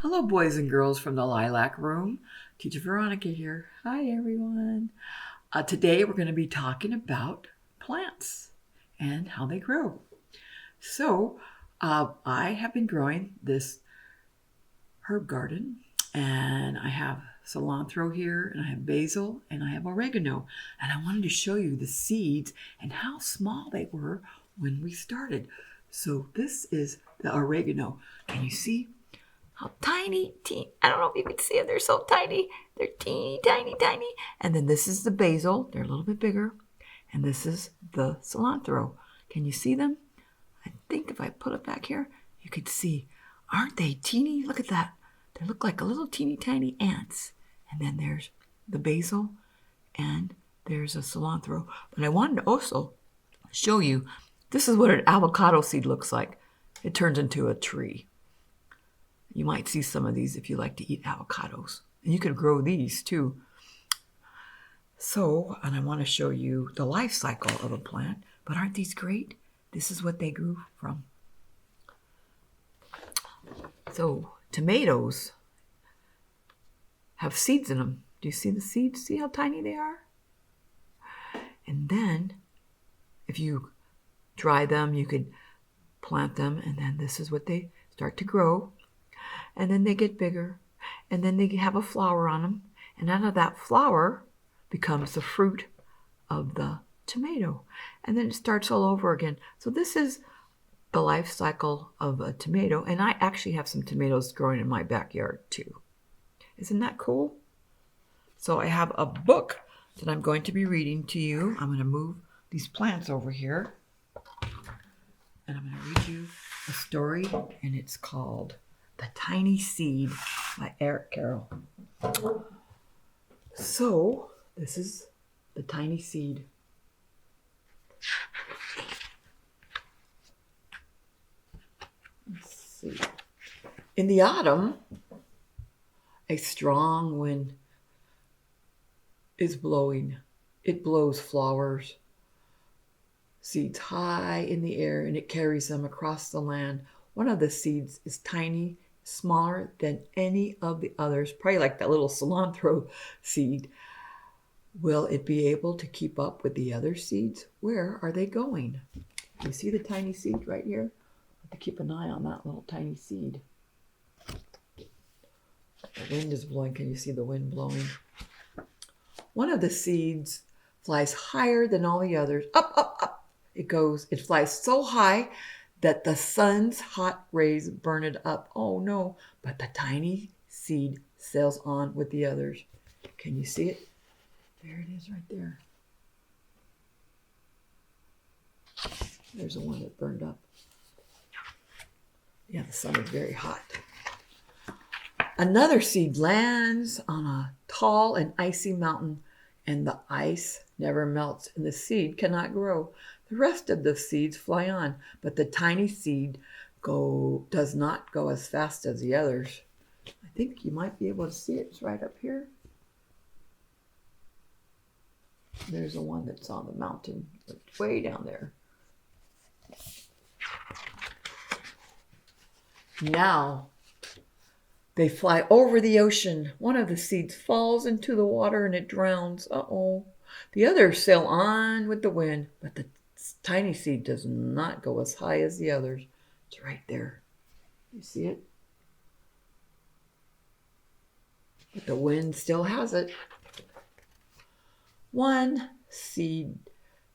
Hello, boys and girls from the Lilac Room. Teacher Veronica here. Hi, everyone. Today we're going to be talking about plants and how they grow. So, I have been growing this herb garden, and I have cilantro here, and I have basil, and I have oregano. And I wanted to show you the seeds and how small they were when we started. So, this is the oregano. Can you see? How tiny, I don't know if you can see them. They're so tiny. They're teeny, tiny, tiny. And then this is the basil. They're a little bit bigger. And this is the cilantro. Can you see them? I think if I put it back here, you could see. Aren't they teeny? Look at that. They look like a little teeny, tiny ants. And then there's the basil and there's a cilantro. But I wanted to also show you, this is what an avocado seed looks like. It turns into a tree. You might see some of these if you like to eat avocados. And you could grow these too. So, and I want to show you the life cycle of a plant. But aren't these great? This is what they grew from. So, tomatoes have seeds in them. Do you see the seeds? See how tiny they are? And then, if you dry them, you could plant them. And then this is what they start to grow. And then they get bigger, and then they have a flower on them, and out of that flower becomes the fruit of the tomato, and then it starts all over again. So this is the life cycle of a tomato, and I actually have some tomatoes growing in my backyard too. Isn't that cool? So I have a book that I'm going to be reading to you. I'm going to move these plants over here, and I'm going to read you a story, and it's called The Tiny Seed by Eric Carle. So, this is the tiny seed. Let's see. In the autumn, a strong wind is blowing. It blows flowers, seeds high in the air, and it carries them across the land. One of the seeds is tiny, smaller than any of the others, probably like that little cilantro seed. Will it be able to keep up with the other seeds? Where are they going? You see the tiny seed right here? Have to keep an eye on that little tiny seed. The wind is blowing. Can you see the wind blowing? One of the seeds flies higher than all the others. Up, up, up. It goes. It flies so high that the sun's hot rays burn it up. Oh no, but the tiny seed sails on with the others. Can you see it? There it is right there. There's the one that burned up. Yeah, the sun is very hot. Another seed lands on a tall and icy mountain, and the ice never melts, and the seed cannot grow. The rest of the seeds fly on, but the tiny seed does not go as fast as the others. I think you might be able to see it. It's right up here. There's the one that's on the mountain, way down there. Now they fly over the ocean. One of the seeds falls into the water and it drowns. Uh-oh. The others sail on with the wind, but the tiny seed does not go as high as the others. It's right there. You see it? But the wind still has it. One seed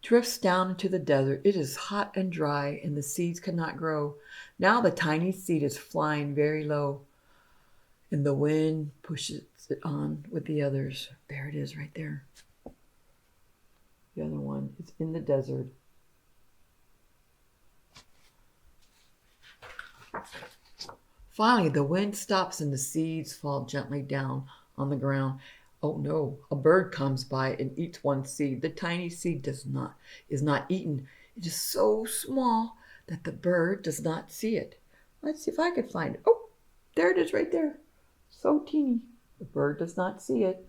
drifts down into the desert. It is hot and dry, and the seeds cannot grow. Now the tiny seed is flying very low, and the wind pushes it on with the others. There it is right there. The other one is in the desert. Finally, the wind stops and the seeds fall gently down on the ground. Oh no, a bird comes by and eats one seed. The tiny seed is not eaten. It is so small that the bird does not see it. Let's see if I can find it. Oh, there it is right there. So teeny. The bird does not see it.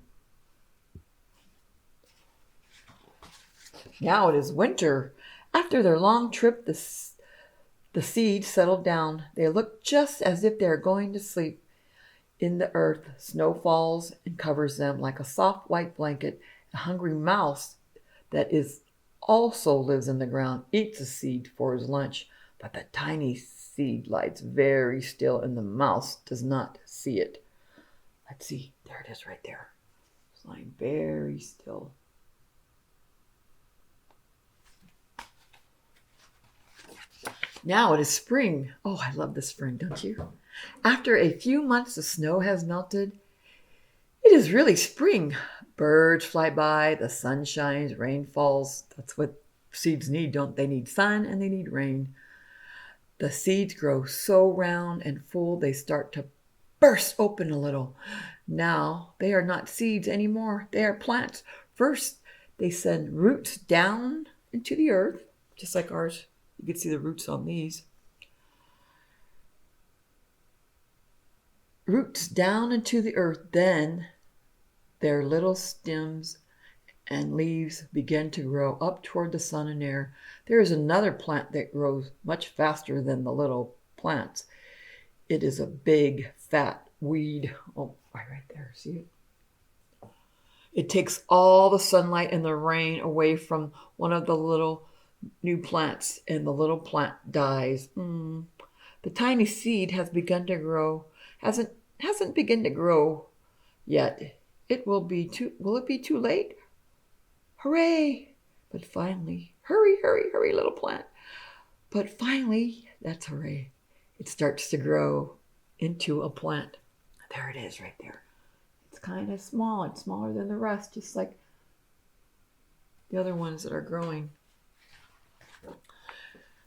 Now it is winter. After their long trip, the seeds settled down. They look just as if they are going to sleep. in the earth. Snow falls and covers them like a soft white blanket. A hungry mouse that is also lives in the ground eats a seed for his lunch, but the tiny seed lies very still and the mouse does not see it. Let's see. There it is right there. It's lying very still. Now it is spring. Oh, I love the spring, don't you? After a few months the snow has melted, it is really spring. Birds fly by, the sun shines, rain falls. That's what seeds need, don't they? Need sun and they need rain. The seeds grow so round and full they start to burst open a little. Now they are not seeds anymore. They are plants. First, they send roots down into the earth, just like ours. You can see the roots on these. Roots down into the earth, then their little stems and leaves begin to grow up toward the sun and air. There is another plant that grows much faster than the little plants. It is a big, fat weed. Oh, right there, see it? It takes all the sunlight and the rain away from one of the little new plants, and the little plant dies. The tiny seed has begun to grow. Hasn't begun to grow yet. Will it be too late? Hooray! But finally, hurry, little plant. But finally, that's hooray. It starts to grow into a plant. There it is right there. It's kind of small. It's smaller than the rest, just like the other ones that are growing.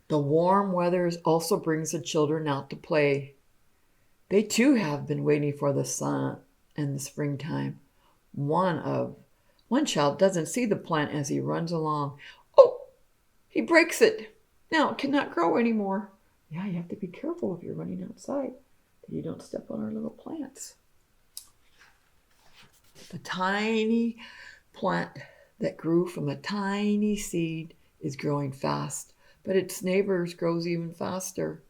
The warm weather also brings the children out to play. They too have been waiting for the sun and the springtime. One child doesn't see the plant as he runs along. Oh, he breaks it. Now it cannot grow anymore. Yeah, you have to be careful if you're running outside that you don't step on our little plants. The tiny plant that grew from a tiny seed is growing fast, but its neighbors grows even faster.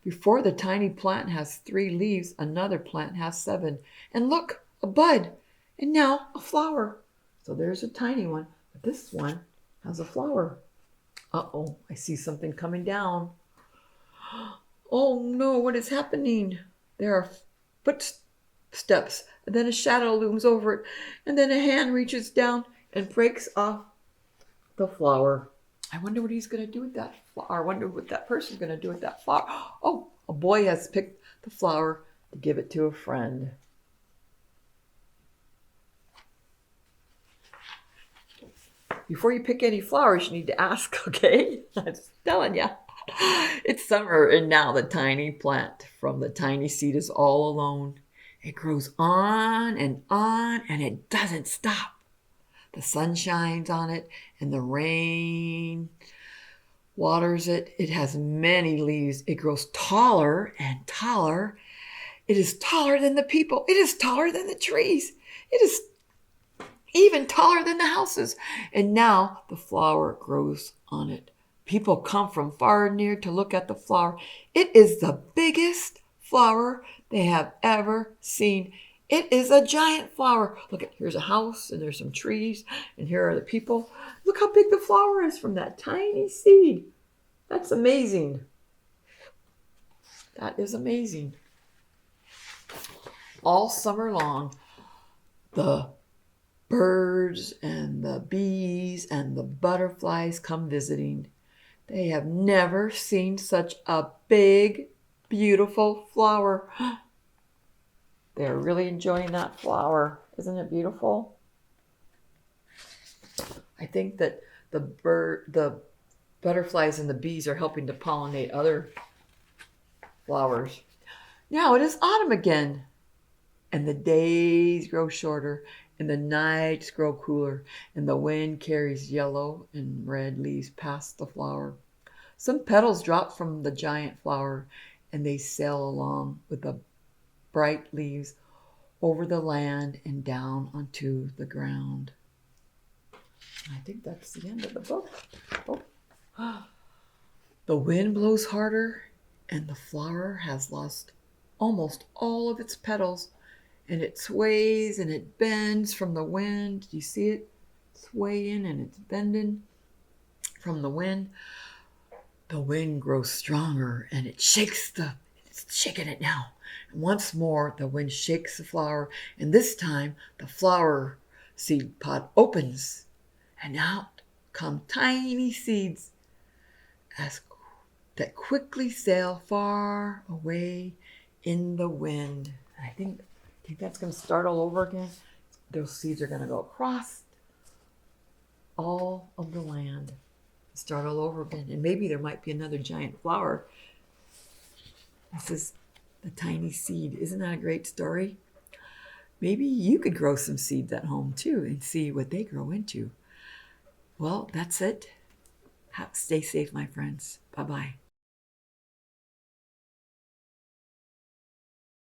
Before the tiny plant has 3 leaves, another plant has 7. And look, a bud, and now a flower. So there's a tiny one, but this one has a flower. Uh-oh, I see something coming down. Oh no, what is happening? There are footsteps, and then a shadow looms over it, and then a hand reaches down and breaks off the flower. I wonder what he's going to do with that flower. I wonder what that person's going to do with that flower. Oh, a boy has picked the flower to give it to a friend. Before you pick any flowers, you need to ask, okay? I'm just telling you. It's summer, and now the tiny plant from the tiny seed is all alone. It grows on, and it doesn't stop. The sun shines on it, and the rain waters it. It has many leaves. It grows taller and taller. It is taller than the people. It is taller than the trees. It is even taller than the houses. And now the flower grows on it. People come from far and near to look at the flower. It is the biggest flower they have ever seen. It is a giant flower. Look, here's a house, and there's some trees, and here are the people. Look how big the flower is from that tiny seed. That's amazing. That is amazing. All summer long, the birds and the bees and the butterflies come visiting. They have never seen such a big, beautiful flower. They're really enjoying that flower. Isn't it beautiful? I think that the butterflies and the bees are helping to pollinate other flowers. Now it is autumn again, and the days grow shorter, and the nights grow cooler, and the wind carries yellow and red leaves past the flower. Some petals drop from the giant flower, and they sail along with the bright leaves over the land and down onto the ground. I think that's the end of the book. Oh. The wind blows harder, and the flower has lost almost all of its petals. and it sways and it bends from the wind. Do you see it swaying and it's bending from the wind? The wind grows stronger and it's shaking it now. And once more, the wind shakes the flower, and this time the flower seed pod opens, and out come tiny seeds that quickly sail far away in the wind. And I think that's going to start all over again. Those seeds are going to go across all of the land. Start all over again. And maybe there might be another giant flower. This is the tiny seed. Isn't that a great story? Maybe you could grow some seeds at home too and see what they grow into. Well, that's it. Stay safe, my friends. Bye-bye.